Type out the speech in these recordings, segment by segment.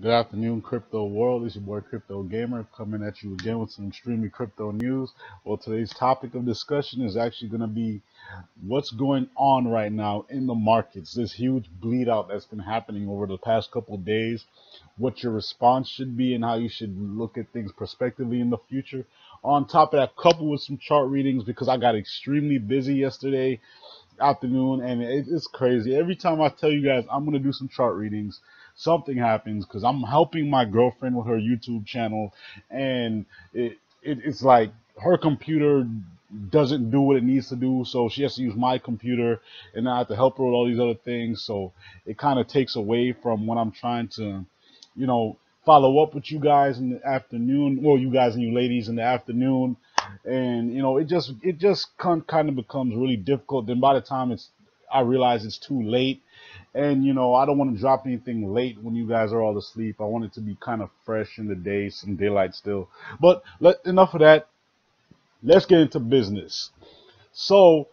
Good afternoon, crypto world. It's your boy Crypto Gamer coming at you again with some extremely crypto news. Well, today's topic of discussion is actually going to be what's going on right now in the markets. This huge bleed out that's been happening over the past couple of days, what your response should be, and how you should look at things prospectively in the future. On top of that, coupled with some chart readings because I got extremely busy yesterday afternoon, and it's crazy. Every time I tell you guys I'm gonna do some chart readings, something happens because I'm helping my girlfriend with her YouTube channel, and it's like her computer doesn't do what it needs to do, so she has to use my computer, and I have to help her with all these other things. So it kind of takes away from when I'm trying to, you know, follow up with you guys in the afternoon. Well, you guys and you ladies in the afternoon, and it just kind of becomes really difficult. Then by the time I realize it's too late, and I don't want to drop anything late when you guys are all asleep. I want it to be kind of fresh in the day, some daylight still. But enough of that. Let's get into business. So,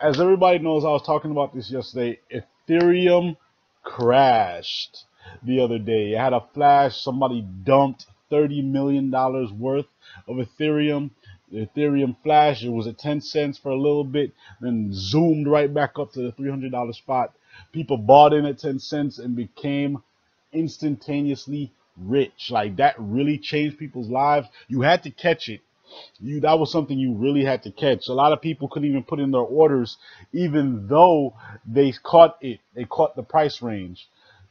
as everybody knows, I was talking about this yesterday. Ethereum crashed the other day. It had a flash. Somebody dumped $30 million worth of Ethereum. The Ethereum flash. It was at 10 cents for a little bit, then zoomed right back up to the $300 spot. People bought in at 10 cents and became instantaneously rich. Like that really changed people's lives. You had to catch it. That was something you really had to catch. A lot of people couldn't even put in their orders, even though they caught it. They caught the price range.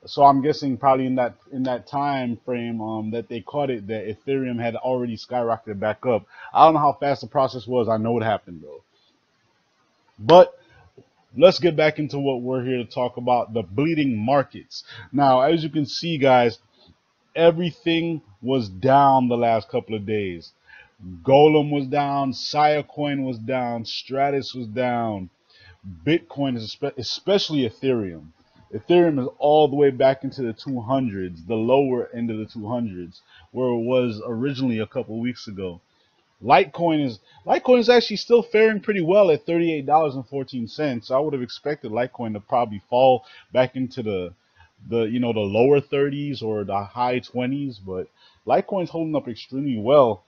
So I'm guessing probably in that time frame that they caught it, that Ethereum had already skyrocketed back up. I don't know how fast the process was. I know it happened though. But let's get back into what we're here to talk about: the bleeding markets. Now, as you can see, guys, everything was down the last couple of days. Golem was down, Siacoin was down, Stratus was down, Bitcoin is especially Ethereum. Ethereum is all the way back into the 200s, the lower end of the 200s, where it was originally a couple weeks ago. Litecoin is actually still faring pretty well at $38.14. I would have expected Litecoin to probably fall back into the lower 30s or the high 20s, but Litecoin's holding up extremely well.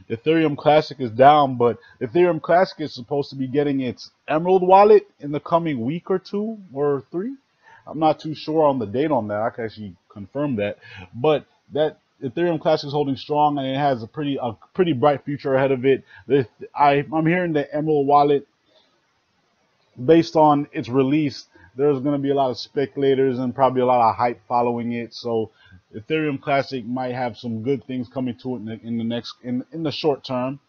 Ethereum Classic is down, but Ethereum Classic is supposed to be getting its Emerald wallet in the coming week or two or three. I'm not too sure on the date on that. I can actually confirm that, but that Ethereum Classic is holding strong, and it has a pretty bright future ahead of it. I'm hearing the Emerald wallet, based on its release, there's going to be a lot of speculators and probably a lot of hype following it. So Ethereum Classic might have some good things coming to it in the short term.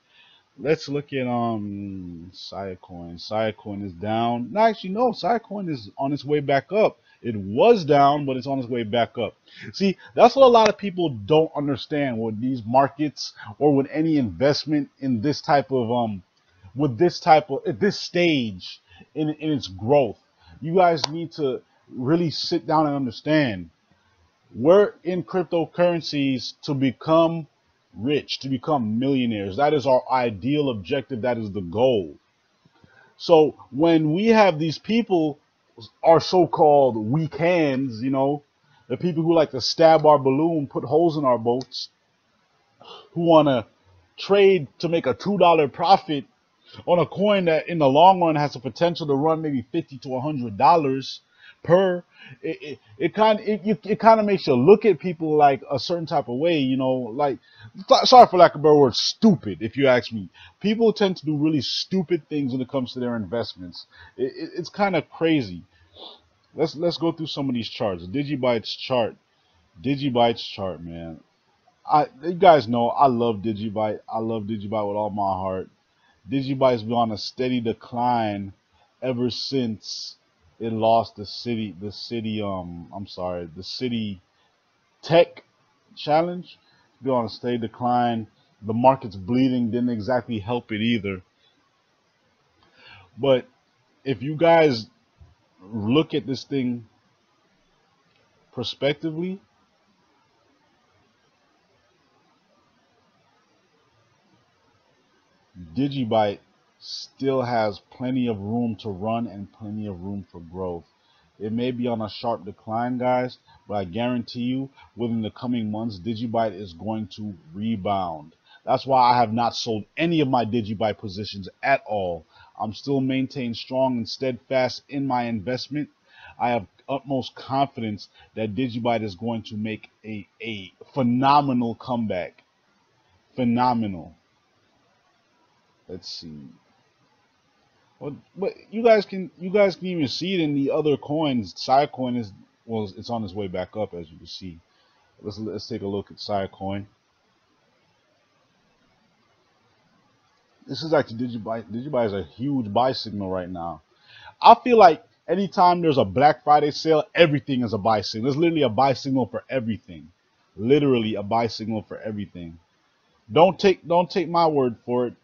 Let's look at Siacoin. Siacoin is down. No, actually, no. Siacoin is on its way back up. It was down, but it's on its way back up. See, that's what a lot of people don't understand with these markets or with any investment in this type of with this type of at this stage in its growth. You guys need to really sit down and understand we're in cryptocurrencies to become rich, to become millionaires. That is our ideal objective. That is the goal. So when we have these people, our so-called weak hands, the people who like to stab our balloon, put holes in our boats, who want to trade to make a $2 profit on a coin that in the long run has the potential to run maybe $50 to $100 per. It kind of makes you look at people like a certain type of way, like, sorry for lack of a better word, stupid. If you ask me, people tend to do really stupid things when it comes to their investments. It's kind of crazy. Let's go through some of these charts. Digibyte's chart, man. You guys know I love Digibyte. I love Digibyte with all my heart. Digibyte's been on a steady decline ever since it lost the city tech challenge. It's been on a steady decline. The market's bleeding, didn't exactly help it either. But if you guys look at this thing prospectively, Digibyte still has plenty of room to run and plenty of room for growth. It may be on a sharp decline, guys, but I guarantee you within the coming months, Digibyte is going to rebound. That's why I have not sold any of my Digibyte positions at all. I'm still maintained strong and steadfast in my investment. I have utmost confidence that Digibyte is going to make a phenomenal comeback. Phenomenal. Let's see. But you guys can even see it in the other coins. Siacoin is it's on its way back up, as you can see. Let's take a look at Siacoin. This is actually Digibyte. Digibyte is a huge buy signal right now. I feel like anytime there's a Black Friday sale, everything is a buy signal. There's literally a buy signal for everything. Literally a buy signal for everything. Don't take my word for it.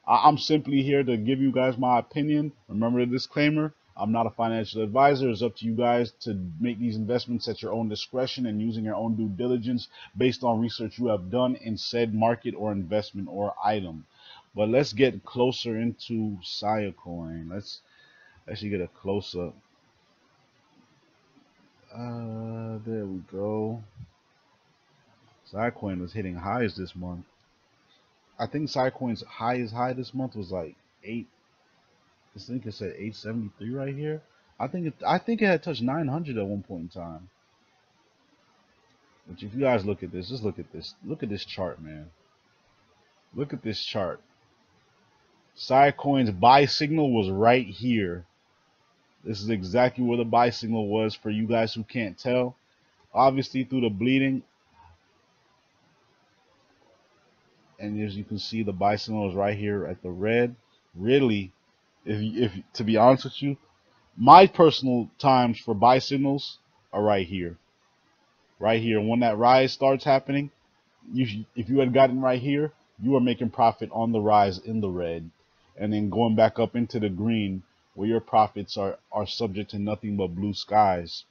I'm simply here to give you guys my opinion. Remember the disclaimer. I'm not a financial advisor. It's up to you guys to make these investments at your own discretion and using your own due diligence based on research you have done in said market or investment or item. But let's get closer into Siacoin. Let's actually get a close up. There we go. Siacoin was hitting highs this month. I think Siacoin's highest high this month was like 8. I think it said 873 right here. I think it had touched 900 at one point in time. Which if you guys look at this, just look at this. Look at this chart, man. Look at this chart. Siacoin's buy signal was right here. This is exactly where the buy signal was for you guys who can't tell. Obviously through the bleeding. And as you can see, the buy signal is right here at the red. Really, if to be honest with you, my personal times for buy signals are right here. Right here. When that rise starts happening, if you had gotten right here, you are making profit on the rise in the red. And then going back up into the green, where your profits are subject to nothing but blue skies.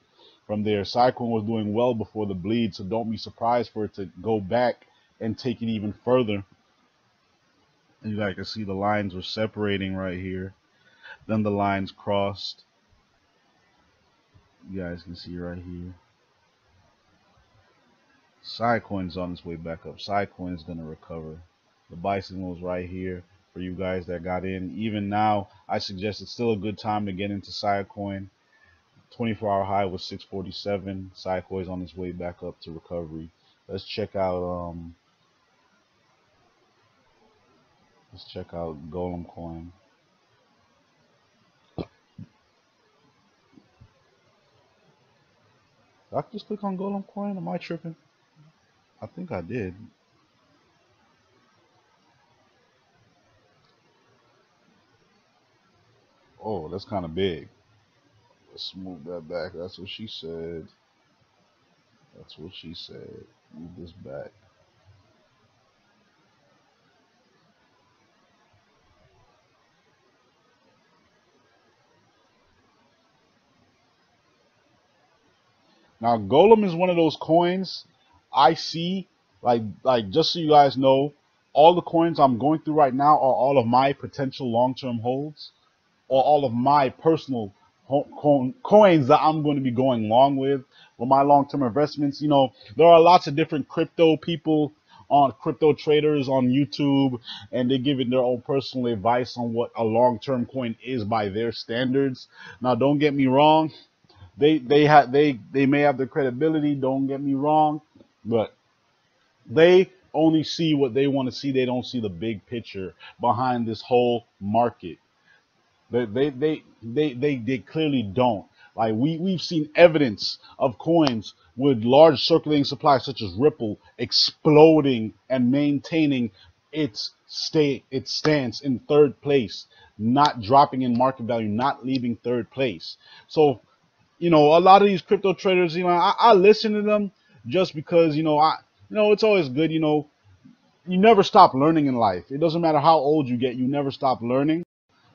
From there, Siacoin was doing well before the bleed, so don't be surprised for it to go back and take it even further. And you guys can see the lines were separating right here. Then the lines crossed. You guys can see right here. Siacoin's on its way back up. Siacoin's gonna recover. The buy signal is right here for you guys that got in. Even now, I suggest it's still a good time to get into Siacoin. 24-hour high was 647. Siacoin's on its way back up to recovery. Let's check out Golem coin. Did I just click on Golem coin? Am I tripping? I think I did. Oh, that's kind of big. Let's move that back. That's what she said. That's what she said. Move this back. Now, Golem is one of those coins I see, like just so you guys know, all the coins I'm going through right now are all of my potential long-term holds, or all of my personal coins that I'm going to be going long with my long-term investments. You know, there are lots of different crypto people on crypto traders on YouTube, and they give it their own personal advice on what a long-term coin is by their standards. Now, don't get me wrong. They may have the credibility, don't get me wrong, but they only see what they want to see. They don't see the big picture behind this whole market. They clearly don't. Like we've seen evidence of coins with large circulating supply such as Ripple exploding and maintaining its stance in third place, not dropping in market value, not leaving third place. So you know, a lot of these crypto traders, you know, I listen to them just because, you know, it's always good, you know, you never stop learning in life. It doesn't matter how old you get, you never stop learning.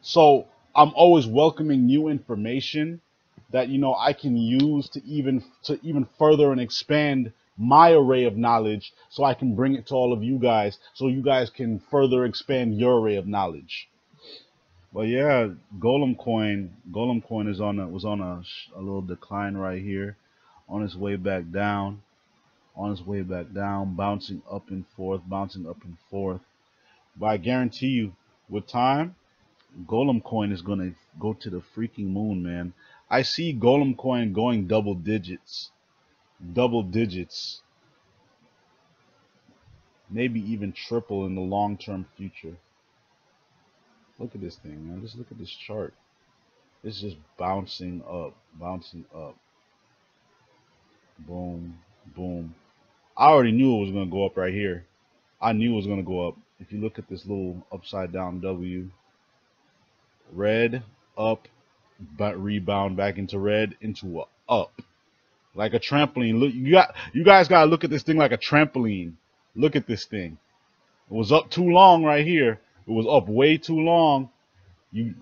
So I'm always welcoming new information that, you know, I can use to even further and expand my array of knowledge so I can bring it to all of you guys so you guys can further expand your array of knowledge. But yeah, Golem coin is on a little decline right here, on its way back down, bouncing up and forth, bouncing up and forth. But I guarantee you, with time, Golem coin is gonna go to the freaking moon, man. I see Golem coin going double digits, maybe even triple in the long term future. Look at this thing, man. Just look at this chart. It's just bouncing up, bouncing up. Boom, boom. I already knew it was gonna go up right here. I knew it was gonna go up. If you look at this little upside down W, red, up, but rebound back into red, into a up. Like a trampoline. Look, you guys gotta look at this thing like a trampoline. Look at this thing. It was up too long right here. It was up way too long.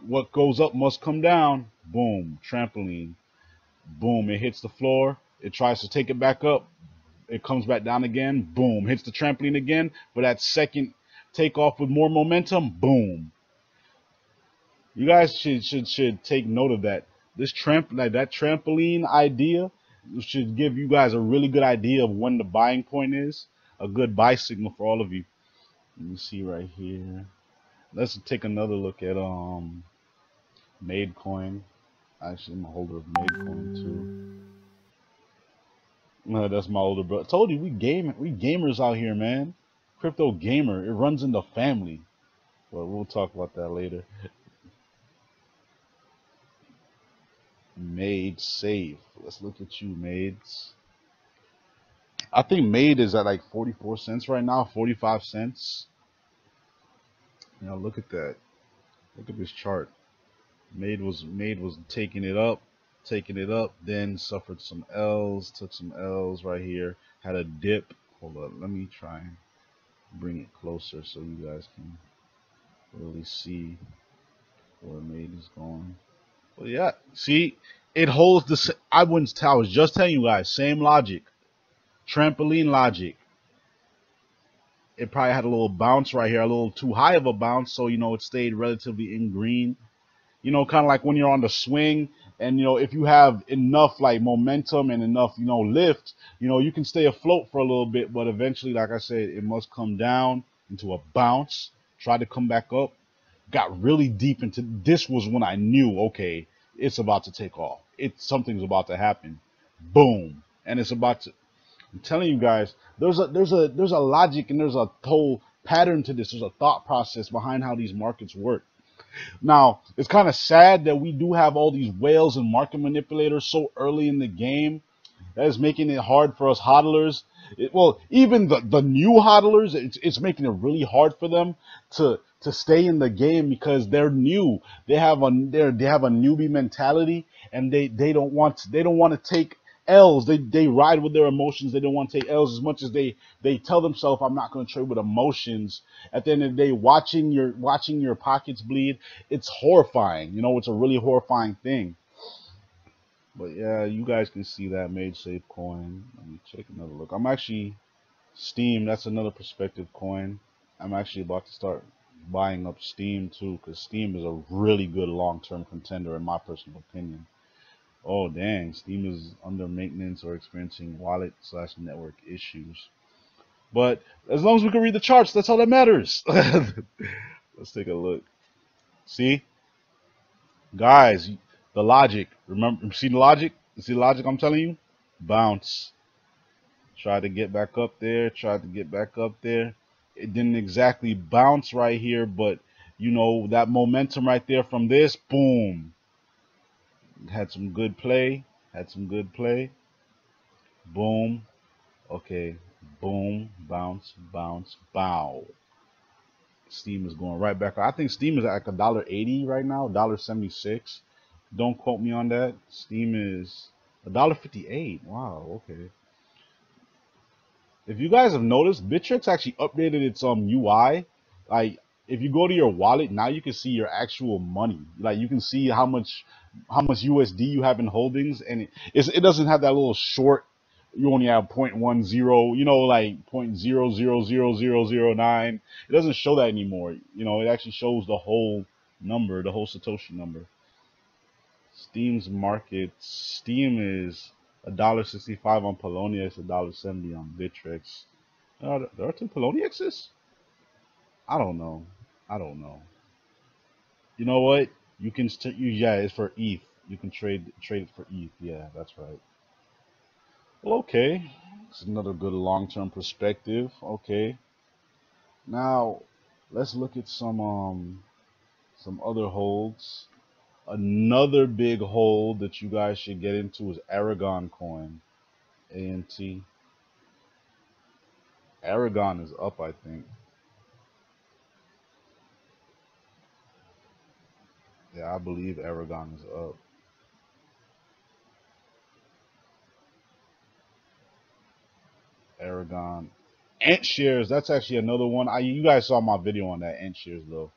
What goes up must come down. Boom, trampoline. Boom, it hits the floor. It tries to take it back up. It comes back down again. Boom, hits the trampoline again. For that second takeoff with more momentum. Boom. You guys should take note of that. That trampoline idea should give you guys a really good idea of when the buying point is. A good buy signal for all of you. Let me see right here. Let's take another look at Made Coin. Actually, I'm a holder of Made Coin too. No, that's my older brother. I told you we gamers out here, man. Crypto gamer. It runs in the family. But we'll talk about that later. Made safe. Let's look at you, Maids. I think Made is at like 44 cents right now, 45 cents. You know, look at that. Look at this chart. Made was taking it up, then suffered some L's, took some L's right here, had a dip. Hold on, let me try and bring it closer so you guys can really see where Made is going. Well, yeah, see, it holds the. I wouldn't tell. I was just telling you guys, same logic, trampoline logic. It probably had a little bounce right here, a little too high of a bounce, so you know it stayed relatively in green. You know, kind of like when you're on the swing, and you know if you have enough like momentum and enough lift, you can stay afloat for a little bit, but eventually, like I said, it must come down into a bounce, try to come back up. Got really deep into this was when I knew, okay, it's about to take off. Something's about to happen. Boom. And it's about to. I'm telling you guys, there's a logic and there's a whole pattern to this. There's a thought process behind how these markets work. Now, it's kind of sad that we do have all these whales and market manipulators so early in the game. That is making it hard for us hodlers. Well, even the new hodlers, it's making it really hard for them to stay in the game because they're new. They have a newbie mentality, and they don't want to take L's. They ride with their emotions. They don't want to take L's as much as they tell themselves, I'm not going to trade with emotions. At the end of the day, watching your pockets bleed, it's horrifying. It's a really horrifying thing. But yeah, you guys can see that Made Safe coin. Let me take another look. I'm actually Steam. That's another perspective coin. I'm actually about to start buying up Steam too, because Steam is a really good long-term contender in my personal opinion. Oh dang, Steam is under maintenance or experiencing wallet/network issues. But as long as we can read the charts, that's all that matters. Let's take a look. See, guys, the logic. Remember, see the logic? You see the logic I'm telling you? Bounce. Try to get back up there. Tried to get back up there. It didn't exactly bounce right here, but that momentum right there from this, boom. Had some good play. Had some good play. Boom. Okay. Boom. Bounce. Bounce. Bow. Steam is going right back. I think Steam is at like $1.80 right now, $1.76. Don't quote me on that. Steam is $1.58. Wow, okay. If you guys have noticed, Bittrex actually updated its UI. Like if you go to your wallet, now you can see your actual money. Like you can see how much USD you have in holdings, and it doesn't have that little short. You only have 0.10, like 0.000009. It doesn't show that anymore. It actually shows the whole number, the whole Satoshi number. Steam's market. Steam is $1.65 on Poloniex, $1.70 on Bittrex. There are two Poloniexes? I don't know. I don't know. You know what? You can yeah, it's for ETH. You can trade it for ETH. Yeah, that's right. Well, okay. It's another good long-term perspective. Okay. Now, let's look at some other holds. Another big hold that you guys should get into is Aragon coin. ANT. Aragon is up, I think. Yeah, I believe Aragon is up. Aragon. Ant shares, that's actually another one. You guys saw my video on that Ant shares though.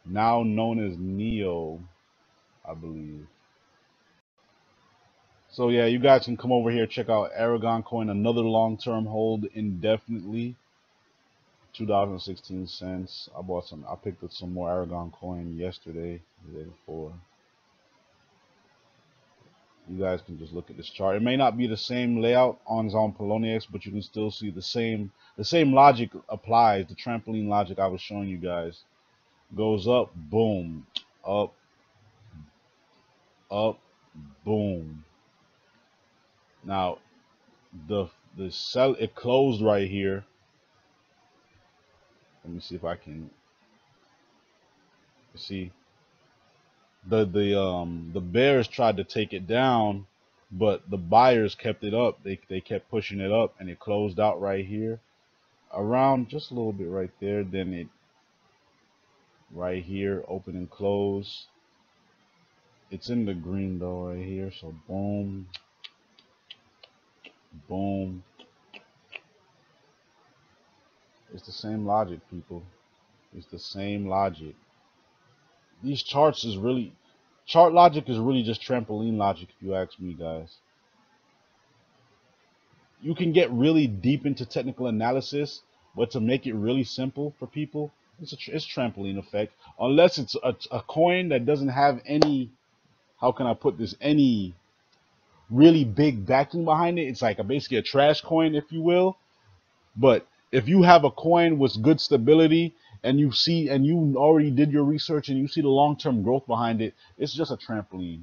Now known as Neo, I believe. So yeah, you guys can come over here, check out Aragon coin, another long-term hold indefinitely. $2.16. I picked up some more Aragon coin yesterday, the day before. You guys can just look at this chart. It may not be the same layout on Poloniex, but you can still see the same logic applies. The trampoline logic I was showing you guys. Goes up, boom, up, up, boom. Now the sell, it closed right here. Let me see if I can see. The bears tried to take it down, but the buyers kept it up. They kept pushing it up, and it closed out right here, around just a little bit right there. Then it right here, open and close. It's in the green though right here. So boom, boom. It's the same logic, people. It's the same logic. These charts is really, chart logic is really just trampoline logic, if you ask me, guys. You can get really deep into technical analysis, but to make it really simple for people, it's trampoline effect. Unless it's a coin that doesn't have any, how can I put this, any really big backing behind it. It's like basically a trash coin, if you will. But if you have a coin with good stability and you already did your research and you see the long-term growth behind it, it's just a trampoline.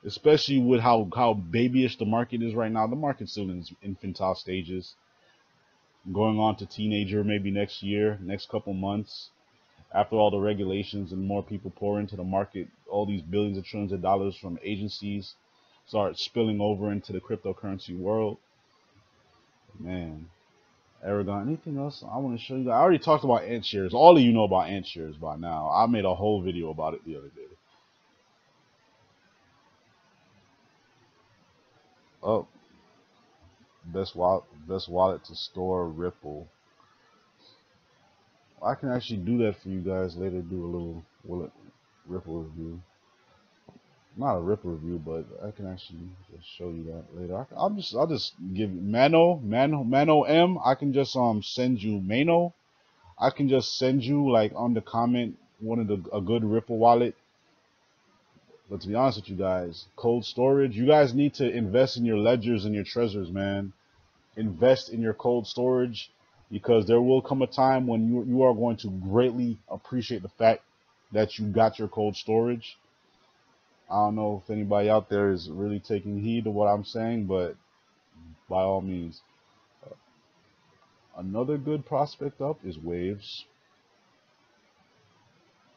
Especially with how babyish the market is right now. The market's still in its infantile stages, going on to teenager maybe next year, next couple months, after all the regulations and more people pour into the market, all these billions of trillions of dollars from agencies start spilling over into the cryptocurrency world. Man, Aragon. Anything else I want to show you? I already talked about Ant shares. All of you know about Ant shares by now. I made a whole video about it the other day. Oh, best wallet to store Ripple. I can actually do that for you guys later. Do a little Ripple review. Not a Ripple review, but I can actually just show you that later. I'll just give you Mano M. I can just send you Mano. I can just send you like on the comment a good Ripple wallet. But to be honest with you guys, cold storage, you guys need to invest in your ledgers and your treasures, man. Invest in your cold storage, because there will come a time when you are going to greatly appreciate the fact that you got your cold storage. I don't know if anybody out there is really taking heed to what I'm saying, but by all means. Another good prospect up is Waves.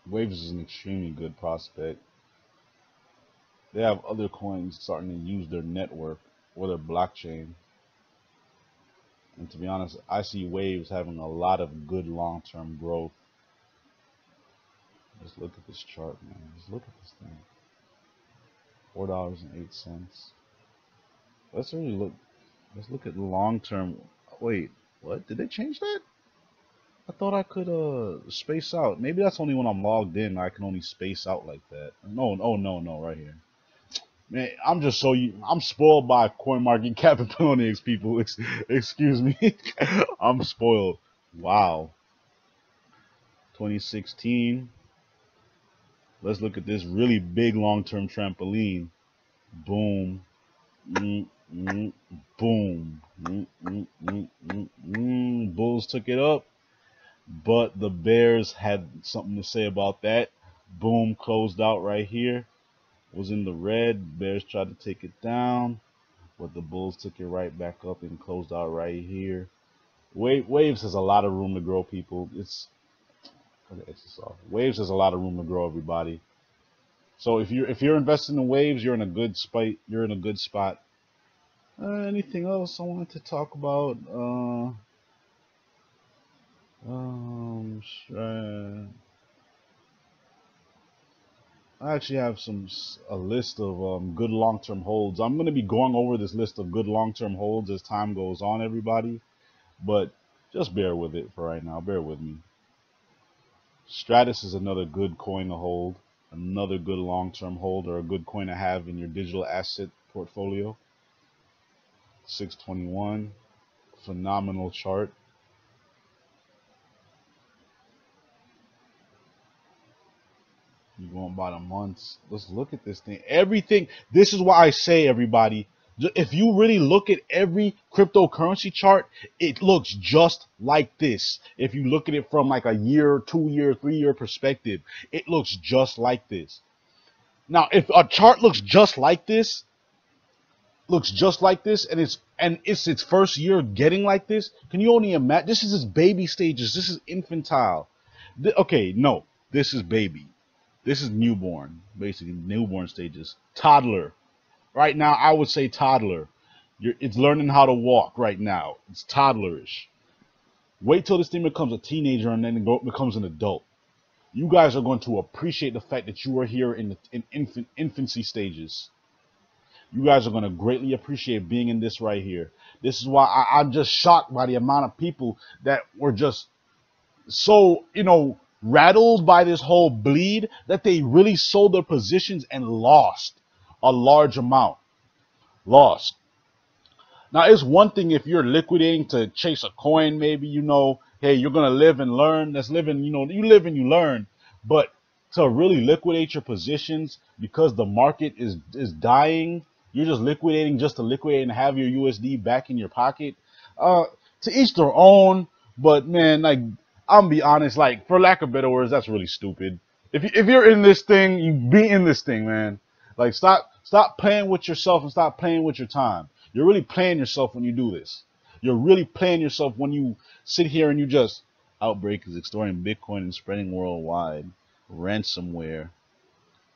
Waves is an extremely good prospect. They have other coins starting to use their network or their blockchain. And to be honest, I see Waves having a lot of good long-term growth. Just look at this chart, man. Just look at this thing. $4.08. Let's look at the long-term. Wait, what? Did they change that? I thought I could space out. Maybe that's only when I'm logged in. I can only space out like that. No, oh no, right here. Man, I'm spoiled by CoinMarketCap and Poloniex, people. Excuse me. I'm spoiled. Wow. 2016. Let's look at this really big long-term trampoline. Boom. Boom. Bulls took it up, but the Bears had something to say about that. Boom, closed out right here. Was in the red. Bears tried to take it down, but the Bulls took it right back up and closed out right here. Waves has a lot of room to grow, people. Waves has a lot of room to grow, everybody. So if you're investing in waves, you're in a good spot. You're in a good spot. Anything else I wanted to talk about? I actually have a list of good long-term holds. I'm going to be going over this list of good long-term holds as time goes on, everybody. But just bear with it for right now. Bear with me. Stratus is another good coin to hold, another good long-term hold, or a good coin to have in your digital asset portfolio. 621, phenomenal chart. You're going by the months. Let's look at this thing. Everything. This is why I say, everybody, if you really look at every cryptocurrency chart, it looks just like this. If you look at it from like a year, 2 year, 3 year perspective, it looks just like this. Now, if a chart looks just like this, and it's its first year getting like this, can you only imagine? This is its baby stages. This is infantile. Okay, no, this is baby. This is newborn, basically newborn stages. Toddler. Right now, I would say toddler. It's learning how to walk right now. It's toddlerish. Wait till this thing becomes a teenager and then it becomes an adult. You guys are going to appreciate the fact that you are here in infancy stages. You guys are going to greatly appreciate being in this right here. This is why I'm just shocked by the amount of people that were just so, rattled by this whole bleed that they really sold their positions and lost a large amount. Lost. Now, it's one thing if you're liquidating to chase a coin, maybe, hey, you're going to live and learn. That's living, you live and you learn. But to really liquidate your positions because the market is dying, you're just liquidating just to liquidate and have your USD back in your pocket. To each their own. But, man, like, I'm gonna be honest, like, for lack of better words, that's really stupid. If you're in this thing, you be in this thing, man. Like, stop playing with yourself and stop playing with your time. You're really playing yourself when you do this. You're really playing yourself when you sit here and you just, outbreak is extorting Bitcoin and spreading worldwide. Ransomware.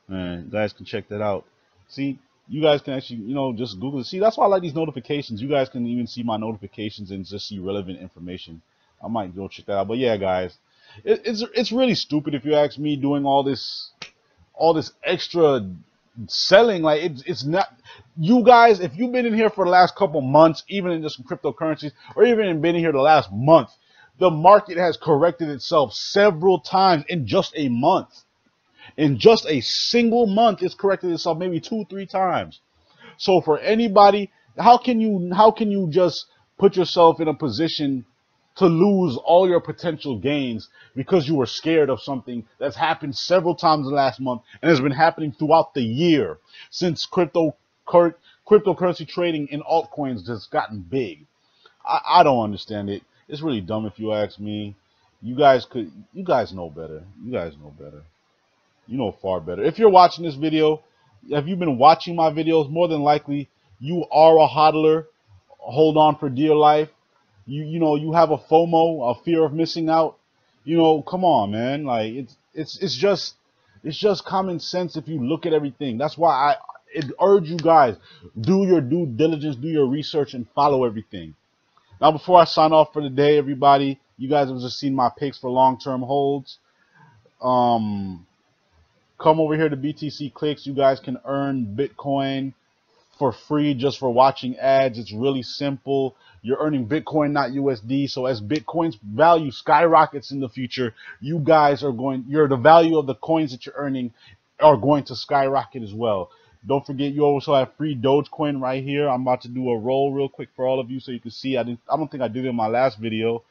Man, you guys can check that out. See, you guys can actually, just Google it. See, that's why I like these notifications. You guys can even see my notifications and just see relevant information. I might go check that out. But yeah, guys, it's really stupid if you ask me, doing all this extra selling. Like, it's not, you guys, if you've been in here for the last couple months, even in just cryptocurrencies, or even been in here the last month, the market has corrected itself several times in just a month. In just a single month, it's corrected itself maybe 2-3 times. So for anybody, how can you just put yourself in a position to lose all your potential gains because you were scared of something that's happened several times in the last month and has been happening throughout the year since cryptocurrency trading in altcoins has gotten big? I don't understand it. It's really dumb if you ask me. You guys know better. You guys know better. You know far better. If you're watching this video, if you've been watching my videos, more than likely you are a hodler. Hold on for dear life. You have a FOMO, a fear of missing out. Come on, man. Like, it's just common sense if you look at everything. That's why I urge you guys, do your due diligence, do your research, and follow everything. Now, before I sign off for the day, everybody, you guys have just seen my picks for long-term holds. Come over here to BTC Clicks. You guys can earn Bitcoin for free just for watching ads. It's really simple. You're earning Bitcoin, not USD. So as Bitcoin's value skyrockets in the future, the value of the coins that you're earning are going to skyrocket as well. Don't forget, you also have free DogeCoin right here. I'm about to do a roll real quick for all of you so you can see. I don't think I did it in my last video.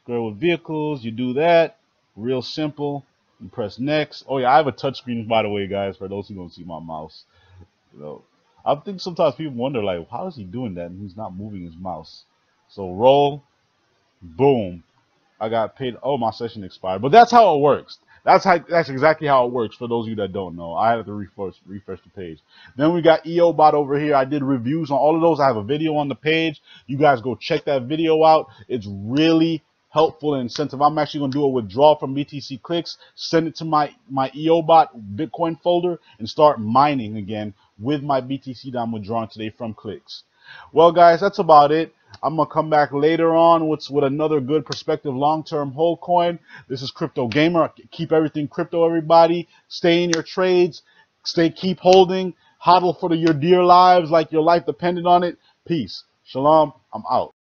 Go with vehicles, you do that. Real simple. and press next. Oh yeah, I have a touch screen, by the way, guys, for those who don't see my mouse. You know, I think sometimes people wonder, like, how is he doing that and he's not moving his mouse? So roll, boom. I got paid. Oh, my session expired. But that's how it works. That's exactly how it works for those of you that don't know. I have to refresh the page. Then we got EOBot over here. I did reviews on all of those. I have a video on the page. You guys go check that video out. It's really helpful and incentive. I'm actually going to do a withdrawal from BTC Clicks, send it to my EOBot Bitcoin folder, and start mining again with my BTC that I'm withdrawing today from Clicks. Well, guys, that's about it. I'm going to come back later on with another good perspective long-term hold coin. This is Crypto Gamer. Keep everything crypto, everybody. Stay in your trades. Keep holding. Hodl for your dear lives like your life depended on it. Peace. Shalom. I'm out.